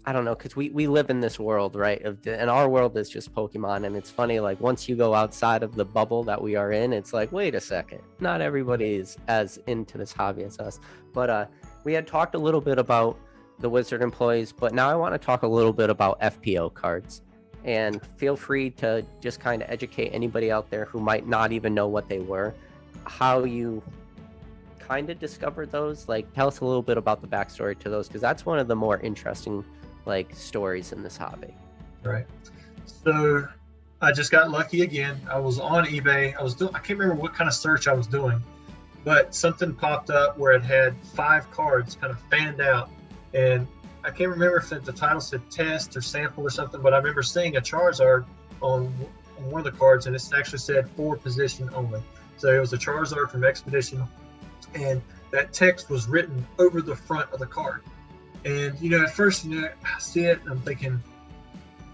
I don't know, because we live in this world, right? And our world is just Pokemon. And it's funny, like once you go outside of the bubble that we are in, it's like, wait a second, not everybody is as into this hobby as us. But we had talked a little bit about the Wizard employees, but now I want to talk a little bit about FPO cards. And feel free to just kind of educate anybody out there who might not even know what they were, how you kind of discovered those. Like, tell us a little bit about the backstory to those, because that's one of the more interesting like stories in this hobby. Right. So I just got lucky again. I was on eBay. I can't remember what kind of search I was doing, but something popped up where it had 5 cards kind of fanned out. And I can't remember if the title said test or sample or something, but I remember seeing a Charizard on one of the cards, and it actually said 4 position only. So it was a Charizard from Expedition, and that text was written over the front of the card. And, at first, I see it and I'm thinking,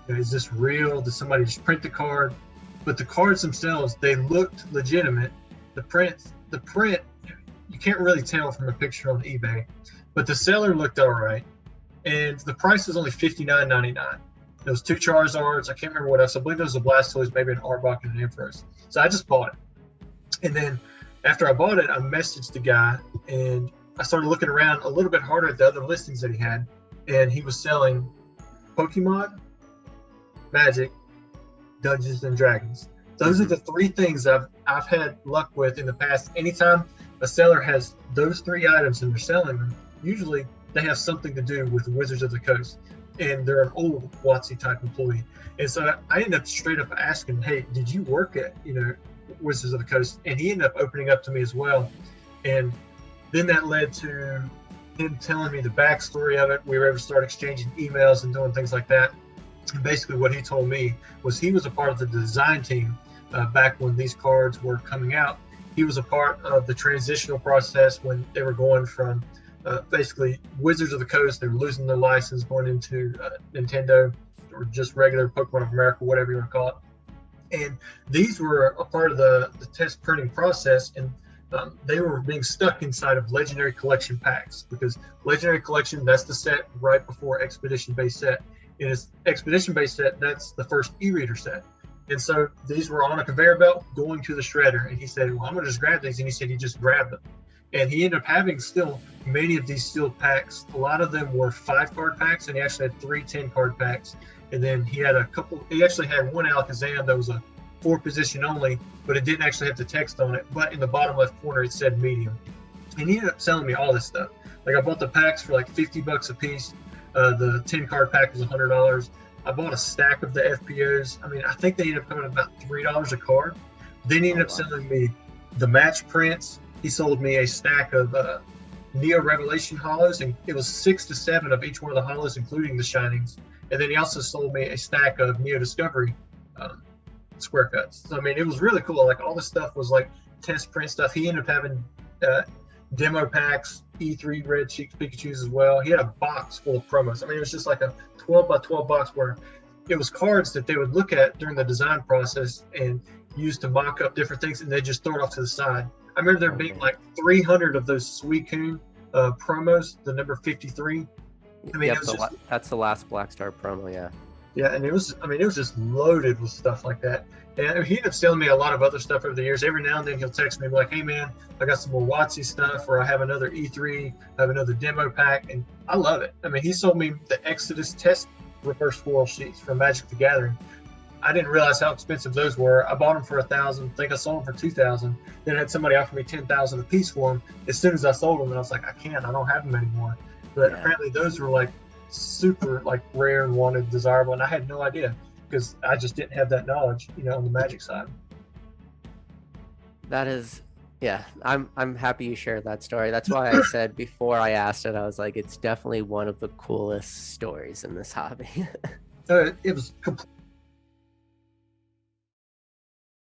is this real? Did somebody just print the card? But the cards themselves, they looked legitimate. The print, you can't really tell from a picture on eBay, but the seller looked all right. And the price was only $59.99. There was 2 Charizards. I can't remember what else. I believe there was a Blastoise, maybe an Arbok and an Ampharos. So I just bought it. And then after I bought it, I messaged the guy, and I started looking around a little bit harder at the other listings that he had. And he was selling Pokemon, Magic, Dungeons and Dragons. Those are the 3 things I've had luck with in the past. Anytime a seller has those 3 items and they're selling them, usually they have something to do with the Wizards of the Coast, and they're an old WotC type employee. And so I ended up straight up asking, hey, did you work at Wizards of the Coast? And he ended up opening up to me as well. And then that led to him telling me the backstory of it. We were able to start exchanging emails and doing things like that. And basically what he told me was he was a part of the design team back when these cards were coming out. He was a part of the transitional process when they were going from basically Wizards of the Coast. They were losing their license, going into Nintendo or just regular Pokemon of America, whatever you want to call it. And these were a part of the test printing process, and they were being stuck inside of Legendary Collection packs, because Legendary Collection, that's the set right before Expedition Base Set. In its Expedition Base Set, that's the first e-reader set. And so these were on a conveyor belt going to the shredder. And he said, well, I'm going to just grab these. And he said he just grabbed them. And he ended up having still many of these sealed packs. A lot of them were 5-card packs, and he actually had 3 10-card packs. And then he had he actually had one Alakazam that was a 4 position only, but it didn't actually have the text on it. But in the bottom left corner, it said medium. And he ended up selling me all this stuff. Like, I bought the packs for like $50 a piece. The 10-card pack was $100. I bought a stack of the FPOs. I mean, I think they ended up coming about $3 a card. Then he ended up selling me the match prints. He sold me a stack of Neo Revelation hollows, and it was 6 to 7 of each one of the hollows, including the shinings. And then he also sold me a stack of Neo Discovery square cuts. So, I mean, it was really cool. Like, all this stuff was like test print stuff. He ended up having demo packs, E3 Red Cheeks Pikachus as well. He had a box full of promos. I mean, it was just like a 12 by 12 box where it was cards that they would look at during the design process and use to mock up different things, and they just throw it off to the side. I remember there being like 300 of those Suicune promos, the number 53. I mean, Yep, that's the last Black Star promo, yeah. Yeah, and it was just loaded with stuff like that. And he ended up selling me a lot of other stuff over the years. Every now and then he'll text me like, hey man, I got some more WotC stuff, or I have another E3, I have another demo pack, and I love it. I mean, he sold me the Exodus test reverse foil sheets from Magic the Gathering. I didn't realize how expensive those were. I bought them for $1,000. I think I sold them for $2,000. Then I had somebody offer me $10,000 a piece for them. As soon as I sold them, and I was like, I don't have them anymore. But apparently those were like super like rare and wanted, desirable, and I had no idea because I just didn't have that knowledge, on the Magic side. That is, yeah, I'm happy you shared that story. That's why I said before I asked it, I was like, it's definitely one of the coolest stories in this hobby. It was completely